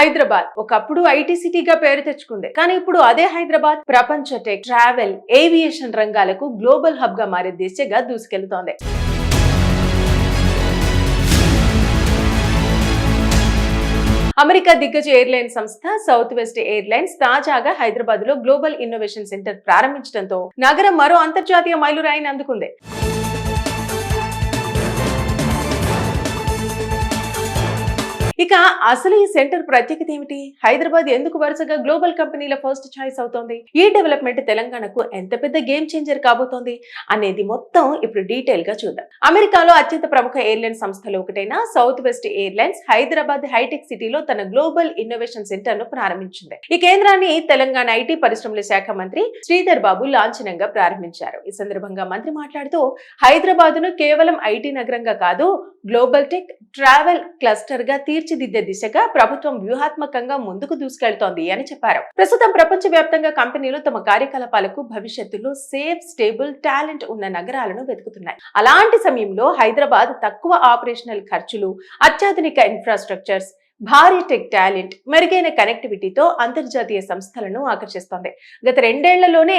హైదరాబాద్ ఒకప్పుడు ఐటీ సిటీగా పేరు తెచ్చుకుంది. కానీ ఇప్పుడు అదే హైదరాబాద్ ప్రపంచ టెక్, ట్రావెల్, ఏవియేషన్ రంగాలకు గ్లోబల్ హబ్ గా మారే దిశగా దూసుకెళ్తోంది. అమెరికా దిగ్గజ ఎయిర్లైన్ సంస్థ సౌత్ వెస్ట్ ఎయిర్లైన్స్ తాజాగా హైదరాబాద్ లో గ్లోబల్ ఇన్నోవేషన్ సెంటర్ ప్రారంభించడంతో నగరం మరో అంతర్జాతీయ మైలురాయిని అందుకుంది. ఇక అసలు ఈ సెంటర్ ప్రత్యేకత ఏమిటి? హైదరాబాద్ ఎందుకు వరుసగా గ్లోబల్ కంపెనీల ఫస్ట్ చాయిస్ అవుతోంది? ఈ డెవలప్మెంట్ తెలంగాణకు ఎంత పెద్ద గేమ్ చేంజర్ కాబోతోంది అనేది మొత్తం ఇప్పుడు డీటెయిల్ గా చూద్దాం. అమెరికాలో అత్యంత ప్రముఖ ఎయిర్లైన్ సంస్థలు ఒకటైన సౌత్ వెస్ట్ ఎయిర్లైన్స్ హైదరాబాద్ హైటెక్ సిటీలో తన గ్లోబల్ ఇన్నోవేషన్ సెంటర్ ను ప్రారంభించింది. ఈ కేంద్రాన్ని తెలంగాణ ఐటీ పరిశ్రమల శాఖ మంత్రి శ్రీధర్ బాబు లాంఛనంగా ప్రారంభించారు. ఈ సందర్భంగా మంత్రి మాట్లాడుతూ హైదరాబాద్ ను కేవలం ఐటీ నగరంగా కాదు, గ్లోబల్ టెక్, ట్రావెల్ క్లస్టర్ గా తీర్చిదిద్దే దిశగా ప్రభుత్వం వ్యూహాత్మకంగా ముందుకు దూసుకెళ్తోంది అని చెప్పారు. ప్రస్తుతం ప్రపంచ వ్యాప్తంగా కంపెనీలు తమ కార్యకలాపాలకు భవిష్యత్తులో సేఫ్, స్టేబుల్, టాలెంట్ ఉన్న నగరాలను వెతుకుతున్నాయి. అలాంటి సమయంలో హైదరాబాద్ తక్కువ ఆపరేషనల్ ఖర్చులు, అత్యాధునిక ఇన్ఫ్రాస్ట్రక్చర్స్, భారీ టెక్ టాలెంట్, మెరుగైన కనెక్టివిటీతో అంతర్జాతీయ సంస్థలను ఆకర్షిస్తోంది. గత రెండేళ్లలోనే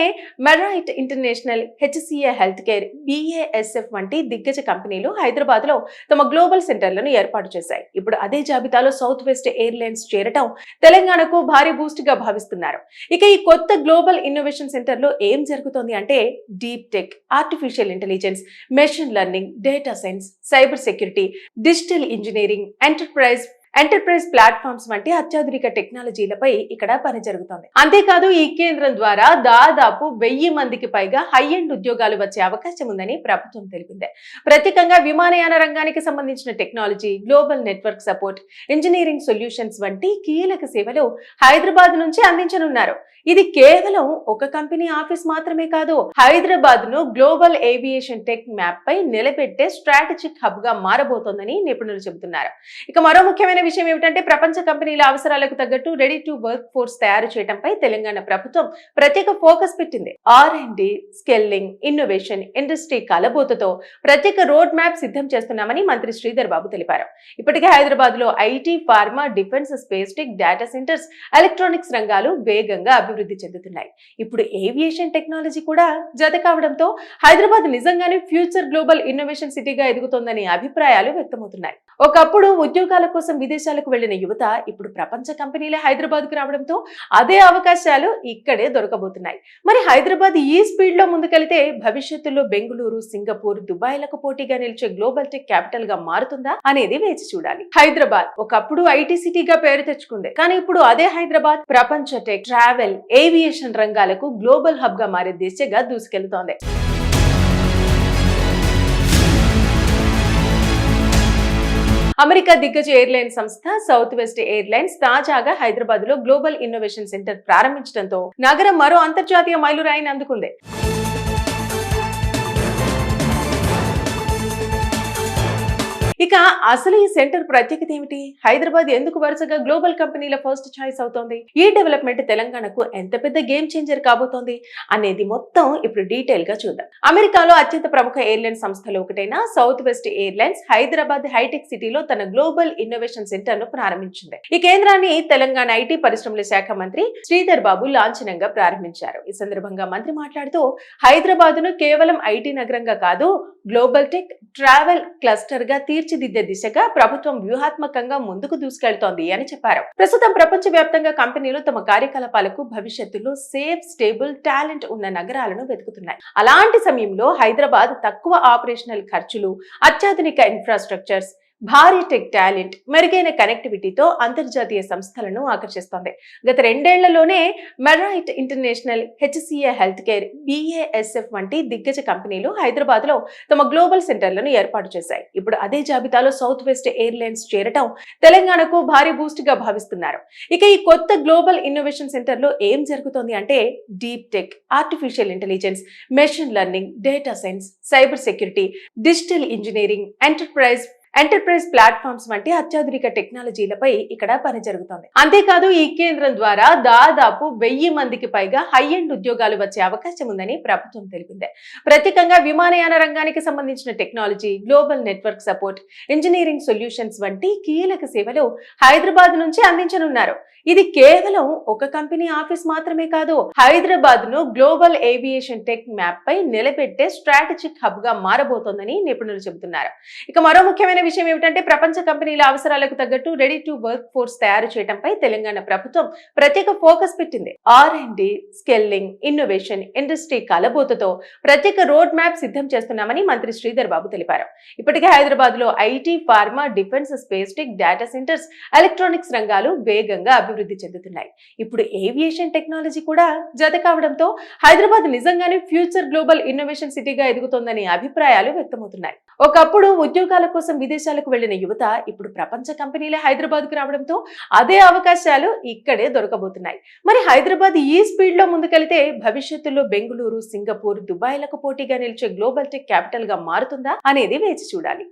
Marriott international, HCA health care, BASF వంటి దిగ్గజ కంపెనీలు హైదరాబాద్ లో తమ గ్లోబల్ సెంటర్లను ఏర్పాటు చేశాయి. ఇప్పుడు అదే జాబితాలో సౌత్ వెస్ట్ ఎయిర్లైన్స్ చేరటం తెలంగాణకు భారీ బూస్ట్ గా భావిస్తున్నారు. ఇక ఈ కొత్త గ్లోబల్ ఇన్నోవేషన్ సెంటర్ లో ఏం జరుగుతోంది అంటే deep tech, artificial intelligence, machine learning, data science, cyber security, digital engineering, enterprise platforms వంటి అత్యాధునిక టెక్నాలజీలపై ఇక్కడ పని జరుగుతోంది. అంతేకాదు ఈ కేంద్రం ద్వారా దాదాపు 1000 మందికి పైగా హై ఎండ్ ఉద్యోగాలు వచ్చే అవకాశం ఉందని ప్రభుత్వం తెలిపింది. ప్రత్యేకంగా విమానయాన రంగానికి సంబంధించిన technology, global network support, engineering solutions వంటి కీలక సేవలు హైదరాబాద్ నుంచి అందించనున్నారు. ఇది కేవలం ఒక కంపెనీ ఆఫీస్ మాత్రమే కాదు, హైదరాబాద్ ను గ్లోబల్ ఏవియేషన్ టెక్ మ్యాప్ పై నిలబెట్టే స్ట్రాటజిక్ హబ్ గా మారబోతోందని నిపుణులు చెబుతున్నారు. ఇక మరో ముఖ్యమైన విషయం ఏమిటంటే ప్రపంచ కంపెనీల అవసరాలకు తగ్గట్టు రెడీ టు వర్క్ ఫోర్స్ తయారు చేయడంపై తెలంగాణ ప్రభుత్వం ప్రత్యేక ఫోకస్ పెట్టింది. R&D, స్కేలింగ్, ఇన్నోవేషన్, ఇండస్ట్రీ కలబోతతో ప్రత్యేక రోడ్ మ్యాప్ సిద్ధం చేస్తున్నామని మంత్రి శ్రీధర్ బాబు తెలిపారు. ఇప్పటికే హైదరాబాద్ లో IT, pharma, defence, space tech, data centres, electronics రంగాలు వేగంగా అభివృద్ధి చెందుతున్నాయి. ఇప్పుడు ఏవియేషన్ టెక్నాలజీ కూడా జత కావడంతో హైదరాబాద్ నిజంగానే ఫ్యూచర్ గ్లోబల్ ఇన్నోవేషన్ సిటీగా ఎదుగుతోందనే అభిప్రాయాలు వ్యక్తమవుతున్నాయి. ఒకప్పుడు ఉద్యోగాల కోసం విదేశాలకు వెళ్లిన యువత ఇప్పుడు ప్రపంచ కంపెనీలే హైదరాబాద్ కు రావడంతో అదే అవకాశాలు ఇక్కడే దొరకబోతున్నాయి. మరి హైదరాబాద్ ఈ స్పీడ్ లో ముందుకెళ్తే భవిష్యత్తులో బెంగళూరు, సింగపూర్, దుబాయ్లకు పోటీగా నిలిచే గ్లోబల్ టెక్ క్యాపిటల్ గా మారుతుందా అనేది వేచి చూడాలి. హైదరాబాద్ ఒకప్పుడు ఐటీ సిటీగా పేరు తెచ్చుకుంది. కానీ ఇప్పుడు అదే హైదరాబాద్ ప్రపంచ టెక్, ట్రావెల్, ఏవియేషన్ రంగాలకు గ్లోబల్ హబ్ గా మారే దిశగా దూసుకెళ్తోంది. అమెరికా దిగ్గజ ఎయిర్లైన్ సంస్థ సౌత్ వెస్ట్ ఎయిర్లైన్స్ తాజాగా హైదరాబాద్ లో గ్లోబల్ ఇన్నోవేషన్ సెంటర్ ప్రారంభించడంతో నగరం మరో అంతర్జాతీయ మైలురాయిని అందుకుంది. ఇక అసలు ఈ సెంటర్ ప్రత్యేకత ఏమిటి? హైదరాబాద్ ఎందుకు వరుసగా గ్లోబల్ కంపెనీల ఫస్ట్ చాయిస్ అవుతోంది? ఈ డెవలప్మెంట్ తెలంగాణకు ఎంత పెద్ద గేమ్ చేంజర్ కాబోతోంది అనేది మొత్తం ఇప్పుడు డీటెయిల్ గా చూద్దాం. అమెరికాలో అత్యంత ప్రముఖ ఎయిర్లైన్ సంస్థలు ఒకటైన సౌత్ వెస్ట్ ఎయిర్లైన్స్ హైదరాబాద్ హైటెక్ సిటీలో తన గ్లోబల్ ఇన్నోవేషన్ సెంటర్ ను ప్రారంభించింది. ఈ కేంద్రాన్ని తెలంగాణ ఐటీ పరిశ్రమల శాఖ మంత్రి శ్రీధర్ బాబు లాంఛనంగా ప్రారంభించారు. ఈ సందర్భంగా మంత్రి మాట్లాడుతూ హైదరాబాద్ ను కేవలం ఐటీ నగరంగా కాదు, గ్లోబల్ టెక్, ట్రావెల్ క్లస్టర్ గా తీర్చిదిద్దే దిశగా ప్రభుత్వం వ్యూహాత్మకంగా ముందుకు దూసుకెళ్తోంది అని చెప్పారు. ప్రస్తుతం ప్రపంచ వ్యాప్తంగా కంపెనీలు తమ కార్యకలాపాలకు భవిష్యత్తులో సేఫ్, స్టేబుల్, టాలెంట్ ఉన్న నగరాలను వెతుకుతున్నాయి. అలాంటి సమయంలో హైదరాబాద్ తక్కువ ఆపరేషనల్ ఖర్చులు, అత్యాధునిక ఇన్ఫ్రాస్ట్రక్చర్స్, భారీ టెక్ టాలెంట్, మెరుగైన కనెక్టివిటీతో అంతర్జాతీయ సంస్థలను ఆకర్షిస్తోంది. గత రెండేళ్లలోనే Marriott international, HCA health care, BASF వంటి దిగ్గజ కంపెనీలు హైదరాబాద్ లో తమ గ్లోబల్ సెంటర్లను ఏర్పాటు చేశాయి. ఇప్పుడు అదే జాబితాలో సౌత్ వెస్ట్ ఎయిర్లైన్స్ చేరటం తెలంగాణకు భారీ బూస్ట్ గా భావిస్తున్నారు. ఇక ఈ కొత్త గ్లోబల్ ఇన్నోవేషన్ సెంటర్ లో ఏం జరుగుతోంది అంటే deep tech, artificial intelligence, machine learning, data science, cyber security, digital engineering, enterprise platforms వంటి అత్యాధునిక టెక్నాలజీలపై ఇక్కడ పని జరుగుతోంది. అంతేకాదు ఈ కేంద్రం ద్వారా దాదాపు 1000 మందికి పైగా హై ఎండ్ ఉద్యోగాలు వచ్చే అవకాశం ఉందని ప్రభుత్వం తెలిపింది. ప్రత్యేకంగా విమానయాన రంగానికి సంబంధించిన technology, global network support, engineering solutions వంటి కీలక సేవలు హైదరాబాద్ నుంచి అందించనున్నారు. ఇది కేవలం ఒక కంపెనీ ఆఫీస్ మాత్రమే కాదు, హైదరాబాద్ ను గ్లోబల్ ఏవియేషన్ టెక్ మ్యాప్ పై నిలబెట్టే స్ట్రాటజిక్ హబ్ గా మారబోతోందని నిపుణులు చెబుతున్నారు. ఇక మరో ముఖ్యమైన విషయం ఏమిటంటే ప్రపంచ కంపెనీల అవసరాలకు తగ్గట్టు రెడీ టు వర్క్ ఫోర్స్ తయారు చేయడంపై తెలంగాణ ప్రభుత్వం ప్రత్యేక ఫోకస్ పెట్టింది. R&D, స్కిల్లింగ్, ఇన్నోవేషన్, ఇండస్ట్రీ కలబోతతో ప్రత్యేక రోడ్ మ్యాప్ సిద్ధం చేస్తున్నామని మంత్రి శ్రీధర్ బాబు తెలిపారు. ఇప్పటికే హైదరాబాద్ లో IT, pharma, defence, space tech, data centres, electronics రంగాలు వేగంగా అభివృద్ధి చెందుతున్నాయి. ఇప్పుడు ఏవియేషన్ టెక్నాలజీ కూడా జత కావడంతో హైదరాబాద్ నిజంగానే ఫ్యూచర్ గ్లోబల్ ఇన్నోవేషన్ సిటీగా ఎదుగుతోందనే అభిప్రాయాలు వ్యక్తమవుతున్నాయి. ఒకప్పుడు ఉద్యోగాల కోసం విదేశాలకు వెళ్లిన యువత ఇప్పుడు ప్రపంచ కంపెనీలే హైదరాబాద్ కు రావడంతో అదే అవకాశాలు ఇక్కడే దొరకబోతున్నాయి. మరి హైదరాబాద్ ఈ స్పీడ్ లో ముందుకెళ్తే భవిష్యత్తులో బెంగళూరు, సింగపూర్, దుబాయ్లకు పోటీగా నిలిచే గ్లోబల్ టెక్ క్యాపిటల్ గా మారుతుందా అనేది వేచి చూడాలి.